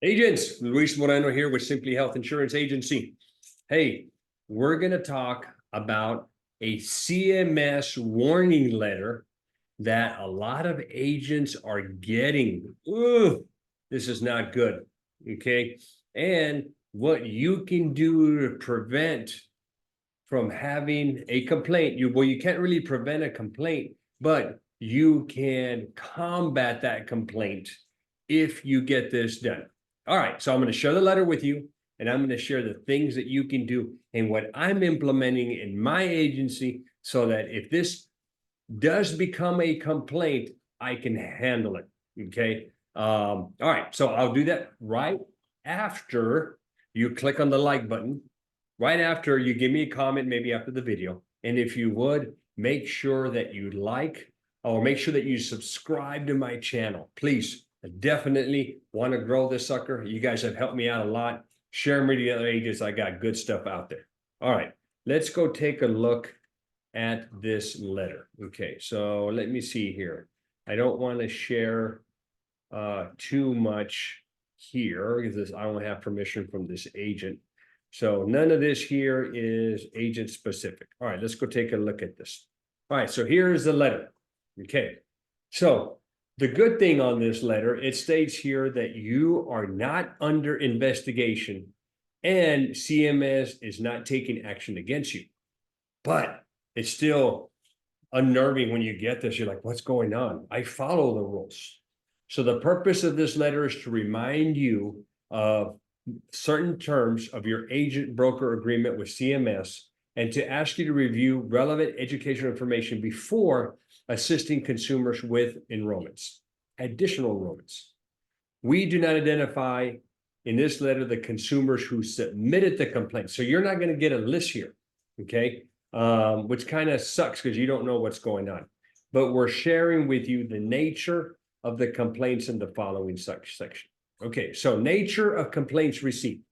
Agents, Luis Moreno here with Simply Health Insurance Agency. Hey, we're going to talk about a CMS warning letter that a lot of agents are getting. Ooh, this is not good. Okay. And what you can do to prevent from having a complaint. You can't really prevent a complaint, but you can combat that complaint if you get this done. All right, so I'm going to share the letter with you, and I'm going to share the things that you can do and what I'm implementing in my agency so that if this does become a complaint, I can handle it. Okay. All right, so I'll do that right after you click on the like button, right after you give me a comment, maybe after the video. And if you would, make sure that you like or make sure that you subscribe to my channel. Please, I definitely want to grow this sucker. You guys have helped me out a lot. Share me to the other agents. I got good stuff out there. All right, let's go take a look at this letter. Okay, so let me see here. I don't want to share too much here because I don't have permission from this agent. So none of this here is agent specific. All right, let's go take a look at this. All right, so here is the letter. Okay, so the good thing on this letter, it states here that you are not under investigation and CMS is not taking action against you. But it's still unnerving when you get this. You're like, what's going on? I follow the rules. So the purpose of this letter is to remind you of certain terms of your agent broker agreement with CMS and to ask you to review relevant educational information before assisting consumers with enrollments, additional enrollments. We do not identify in this letter the consumers who submitted the complaint. So you're not going to get a list here, okay? Which kind of sucks because you don't know what's going on. But we're sharing with you the nature of the complaints in the following section. Okay, so nature of complaints received.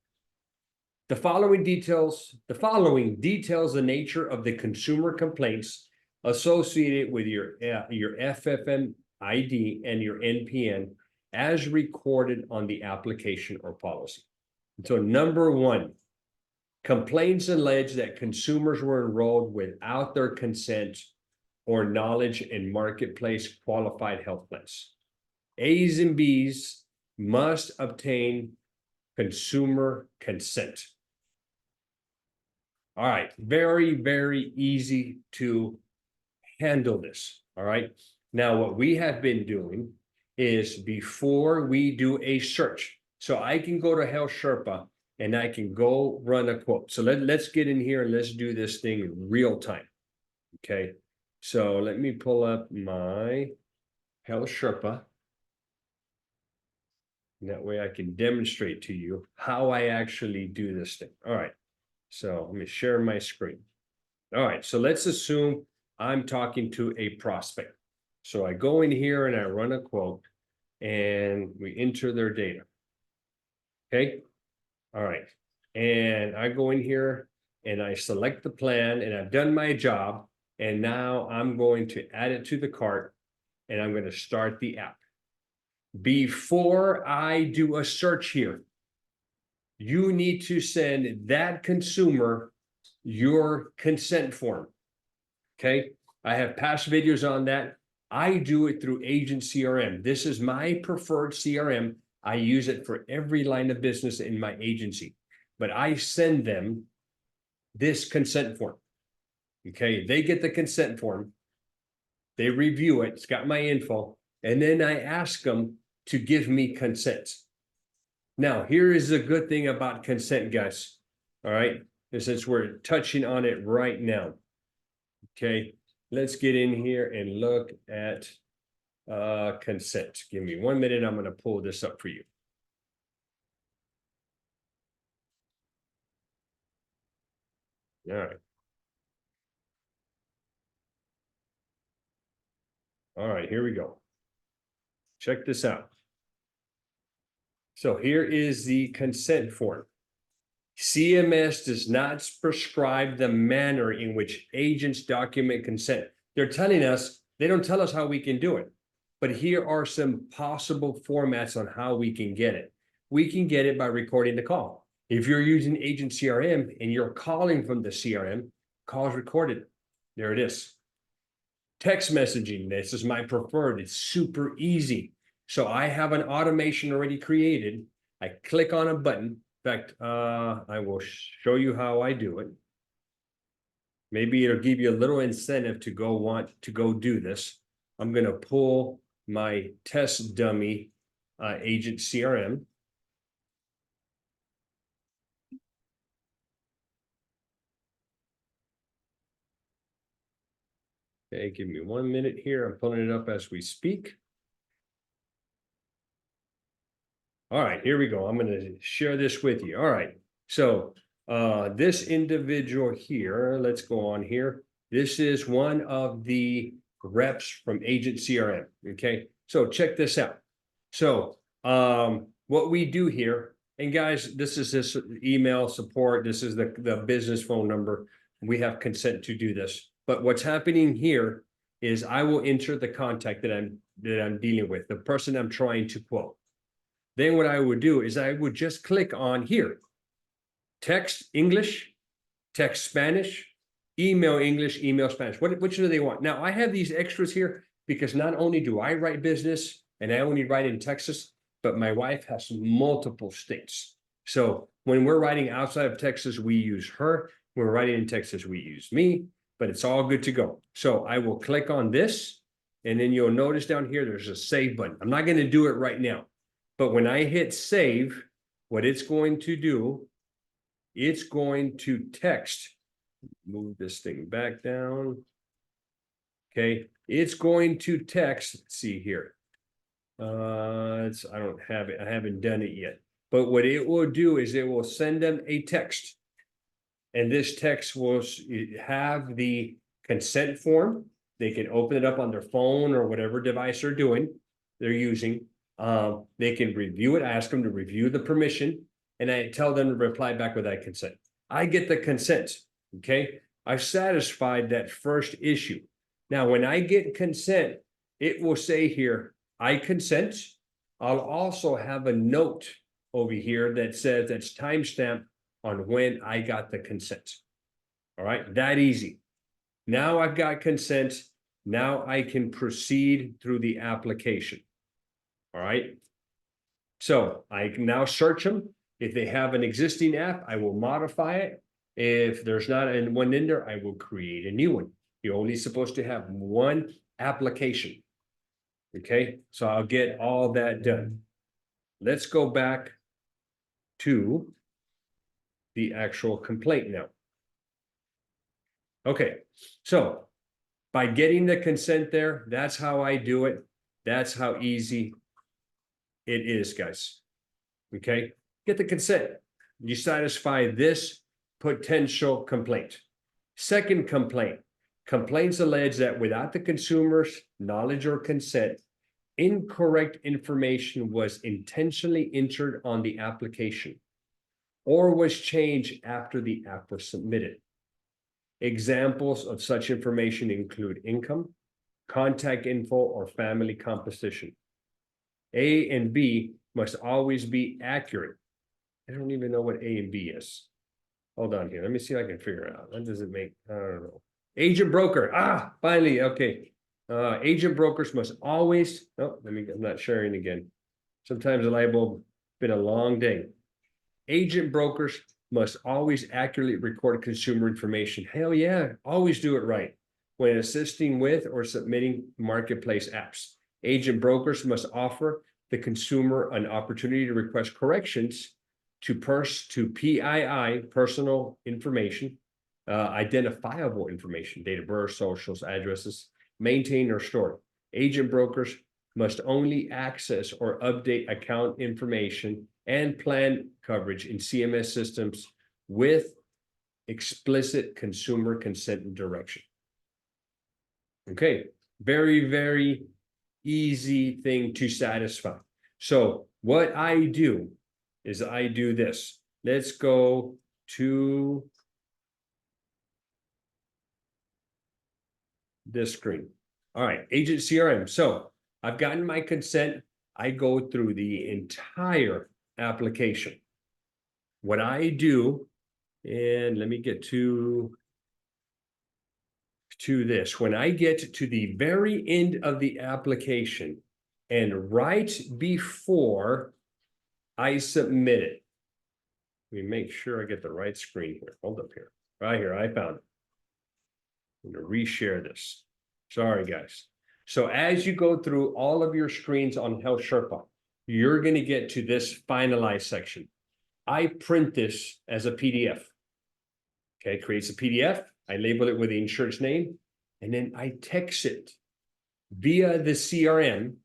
The following details the nature of the consumer complaints associated with your FFM ID and your NPN as recorded on the application or policy. So number one, complaints allege that consumers were enrolled without their consent or knowledge in marketplace qualified health plans. A's and B's must obtain consumer consent. All right, very, very easy to handle this. All right. Now, what we have been doing is before we do a search, so I can go to Health Sherpa and I can go run a quote. So let's get in here and let's do this thing in real time. Okay. So let me pull up my Health Sherpa. And that way I can demonstrate to you how I actually do this thing. All right. So let me share my screen. All right. So let's assume I'm talking to a prospect. So I go in here and I run a quote and we enter their data. Okay. All right. And I go in here and I select the plan and I've done my job. And now I'm going to add it to the cart and I'm going to start the app. Before I do a search here, you need to send that consumer your consent form. Okay. I have past videos on that. I do it through Agent CRM. This is my preferred CRM. I use it for every line of business in my agency, but I send them this consent form. Okay. They get the consent form. They review it. It's got my info. And then I ask them to give me consent. Now, here is the good thing about consent, guys. All right. And since we're touching on it right now. Okay. Let's get in here and look at consent. Give me 1 minute. I'm going to pull this up for you. All right. All right, here we go. Check this out. So here is the consent form. CMS does not prescribe the manner in which agents document consent. They're telling us, they don't tell us how we can do it, but here are some possible formats on how we can get it. we can get it by recording the call. If you're using Agent CRM and you're calling from the CRM, call is recorded. There it is. Text messaging, this is my preferred. It's super easy. So I have an automation already created. I click on a button. In fact, I will show you how I do it. Maybe it'll give you a little incentive to want to go do this. I'm going to pull my test dummy Agent CRM. Okay, give me 1 minute here. I'm pulling it up as we speak. All right, here we go. I'm going to share this with you. All right. So this individual here, let's go on here. This is one of the reps from Agent CRM. Okay. So check this out. So what we do here, and guys, this is this email support. This is the business phone number. We have consent to do this. But what's happening here is I will enter the contact that I'm dealing with, the person I'm trying to quote. Then what I would do is I would just click on here, text English, text Spanish, email English, email Spanish. Which do they want? Now I have these extras here because not only do I write business and I only write in Texas, but my wife has multiple states. So when we're writing outside of Texas, we use her. When we're writing in Texas, we use me, but it's all good to go. So I will click on this, and then you'll notice down here, there's a save button. I'm not going to do it right now, but when I hit save, what it's going to do, it's going to text, move this thing back down. Okay, it's going to text, let's see here. I don't have it. I haven't done it yet. But what it will do is it will send them a text. And this text will have the consent form. They can open it up on their phone or whatever device they're using. They can review it, ask them to review the permission, and I tell them to reply back with that consent. I get the consent. Okay. I've satisfied that first issue. Now, when I get consent, it will say here, I consent. I'll also have a note over here that says that's timestamp on when I got the consent. All right, that easy. Now I've got consent. Now I can proceed through the application. All right. So I can now search them. If they have an existing app, I will modify it. If there's not one in there, I will create a new one. You're only supposed to have one application. Okay, so I'll get all that done. Let's go back to the actual complaint now. Okay, so by getting the consent there, that's how I do it. That's how easy it is, guys. Okay, get the consent. You satisfy this potential complaint. Second complaint. Complaints allege that without the consumer's knowledge or consent, incorrect information was intentionally entered on the application or was changed after the app was submitted. Examples of such information include income, contact info, or family composition. A and B must always be accurate. I don't even know what A and B is. Hold on here. Let me see if I can figure it out. That doesn't make, I don't know. Agent broker. Finally. Okay. Agent brokers must always, I'm not sharing again. Sometimes the light bulb, been a long day. Agent brokers must always accurately record consumer information. Hell yeah, always do it right. When assisting with or submitting marketplace apps, agent brokers must offer the consumer an opportunity to request corrections to PII, personal information, identifiable information, date of birth, socials, addresses, maintained or stored. Agent brokers must only access or update account information and plan coverage in CMS systems with explicit consumer consent and direction. Okay, very, very easy thing to satisfy. So what I do is I do this. Let's go to this screen. All right, Agent CRM. So I've gotten my consent. I go through the entire application. What I do, and let me get to this. When I get to the very end of the application and right before I submit it, let me make sure I get the right screen here. Hold up here. Right here, I found it. I'm going to reshare this. Sorry, guys. So as you go through all of your screens on Health Sherpa, you're going to get to this finalize section. I print this as a PDF. Okay, creates a PDF. I label it with the insurance name, and then I text it via the CRM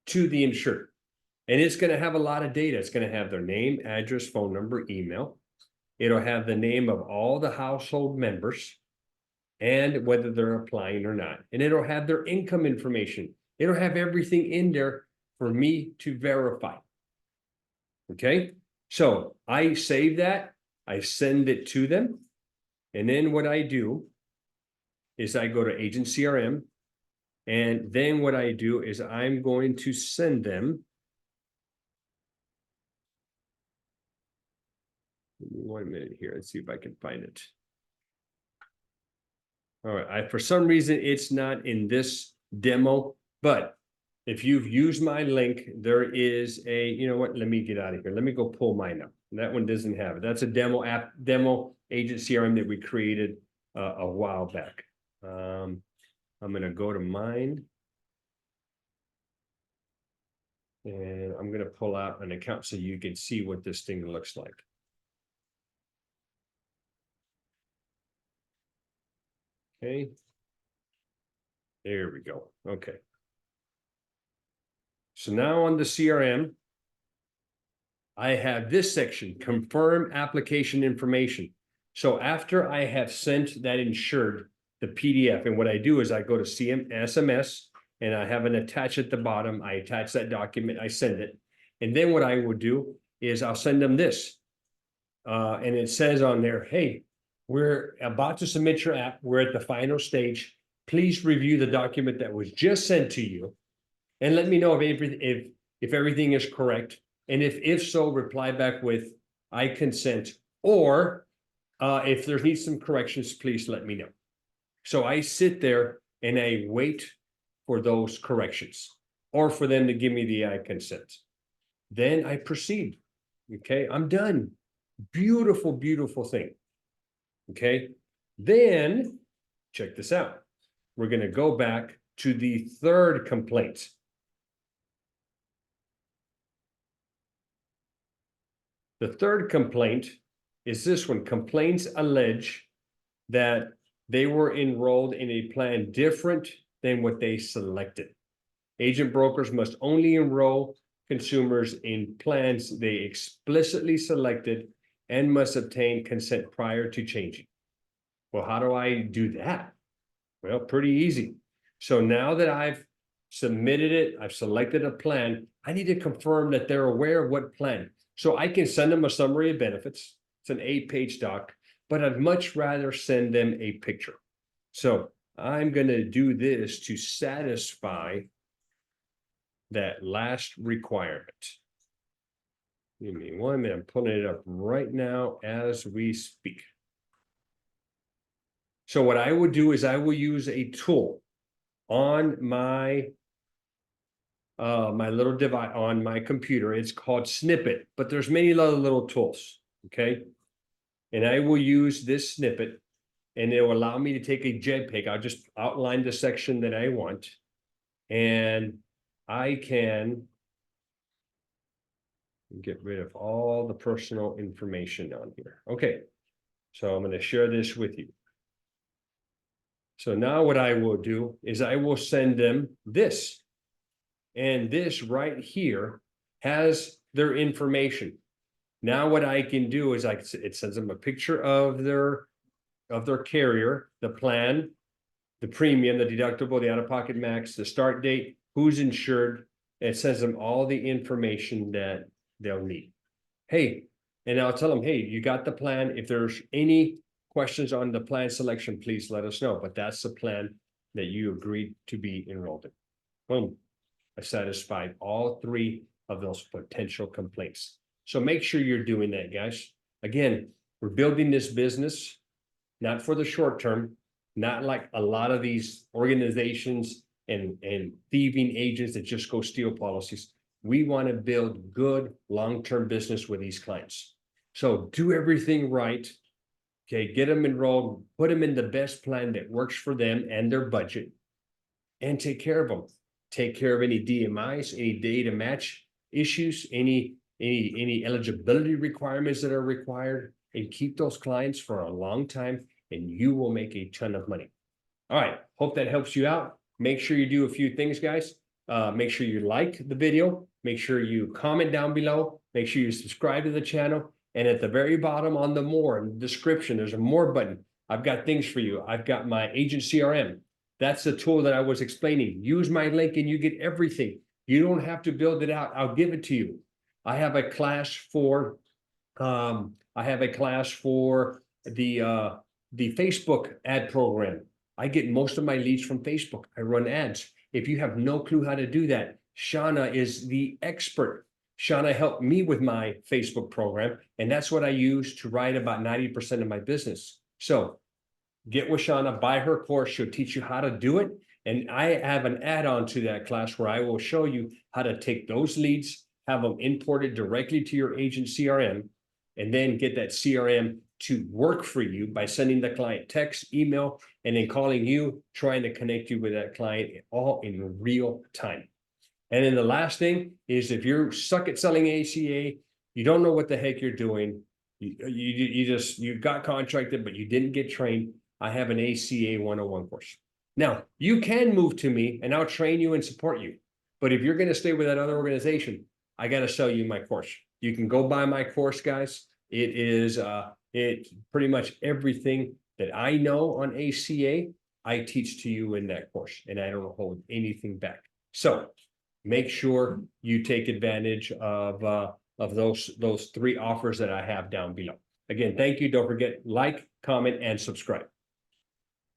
to the insured. And it's going to have a lot of data. It's going to have their name, address, phone number, email. It'll have the name of all the household members and whether they're applying or not. And it'll have their income information. It'll have everything in there for me to verify. Okay, so I save that. I send it to them. And then what I do is I go to Agent CRM. And then what I do is I'm going to send them. Give me 1 minute here. Let's see if I can find it. All right. For some reason, it's not in this demo, but if you've used my link, there is a, you know what, let me get out of here. Let me go pull mine up. That one doesn't have it. That's a demo app, demo Agent CRM that we created a while back. I'm going to go to mine. And I'm going to pull out an account so you can see what this thing looks like. Okay. There we go. Okay. So now on the CRM, I have this section, confirm application information. So after I have sent that insured the PDF, and what I do is I go to SMS and I have an attach at the bottom. I attach that document, I send it. And then what I will do is I'll send them this. And it says on there, hey, we're about to submit your app. We're at the final stage. Please review the document that was just sent to you and let me know if everything is correct. And if so, reply back with I consent, or if there needs some corrections, please let me know. So I sit there and I wait for those corrections or for them to give me the I consent. Then I proceed. Okay, I'm done. Beautiful, beautiful thing. Okay, then check this out. We're going to go back to the third complaint. The third complaint is this one. Complaints allege that they were enrolled in a plan different than what they selected. Agent brokers must only enroll consumers in plans they explicitly selected and must obtain consent prior to changing. Well, how do I do that? Well, pretty easy. So now that I've submitted it, I've selected a plan, I need to confirm that they're aware of what plan. So I can send them a summary of benefits. It's an 8-page doc, but I'd much rather send them a picture. So I'm going to do this to satisfy that last requirement. Give me 1 minute. I'm pulling it up right now as we speak. So what I would do is I will use a tool on my my little device on my computer. It's called Snippet, but there's many other little tools. Okay, and I will use this snippet, and it will allow me to take a JPEG. I'll just outline the section that I want, and I can get rid of all the personal information on here. Okay, so I'm going to share this with you. So now what I will do is I will send them this. And this right here has their information. Now what I can do is it sends them a picture of their carrier, the plan, the premium, the deductible, the out-of-pocket max, the start date, who's insured. It sends them all the information that they'll need. Hey, and I'll tell them, hey, you got the plan. If there's any questions on the plan selection, please let us know. But that's the plan that you agreed to be enrolled in. Boom. I satisfied all three of those potential complaints. So make sure you're doing that, guys. Again, we're building this business, not for the short term, not like a lot of these organizations and thieving agents that just go steal policies. We want to build good long-term business with these clients. So do everything right. Okay, get them enrolled, put them in the best plan that works for them and their budget, and take care of them. Take care of any DMIs, any data match issues, any eligibility requirements that are required, and keep those clients for a long time, and you will make a ton of money. All right, hope that helps you out. Make sure you do a few things, guys. Make sure you like the video. Make sure you comment down below. Make sure you subscribe to the channel. And at the very bottom on the more in the description, there's a more button. I've got things for you. I've got my agent CRM. That's the tool that I was explaining. Use my link and you get everything. You don't have to build it out. I'll give it to you. I have a class for the Facebook ad program. I get most of my leads from Facebook. I run ads. If you have no clue how to do that, Shauna is the expert. Shauna helped me with my Facebook program, and that's what I use to write about 90% of my business. So get with Shauna, buy her course. She'll teach you how to do it. And I have an add-on to that class where I will show you how to take those leads, have them imported directly to your agent CRM, and then get that CRM to work for you by sending the client text, email, and then calling you, trying to connect you with that client all in real time. And then the last thing is, if you're stuck at selling ACA, you don't know what the heck you're doing, you got contracted, but you didn't get trained, I have an ACA 101 course. Now, you can move to me and I'll train you and support you. But if you're going to stay with that other organization, I got to sell you my course. You can go buy my course, guys. It is it's pretty much everything that I know on ACA, I teach to you in that course, and I don't hold anything back. So make sure you take advantage of those three offers that I have down below. Again, thank you. Don't forget, like, comment, and subscribe.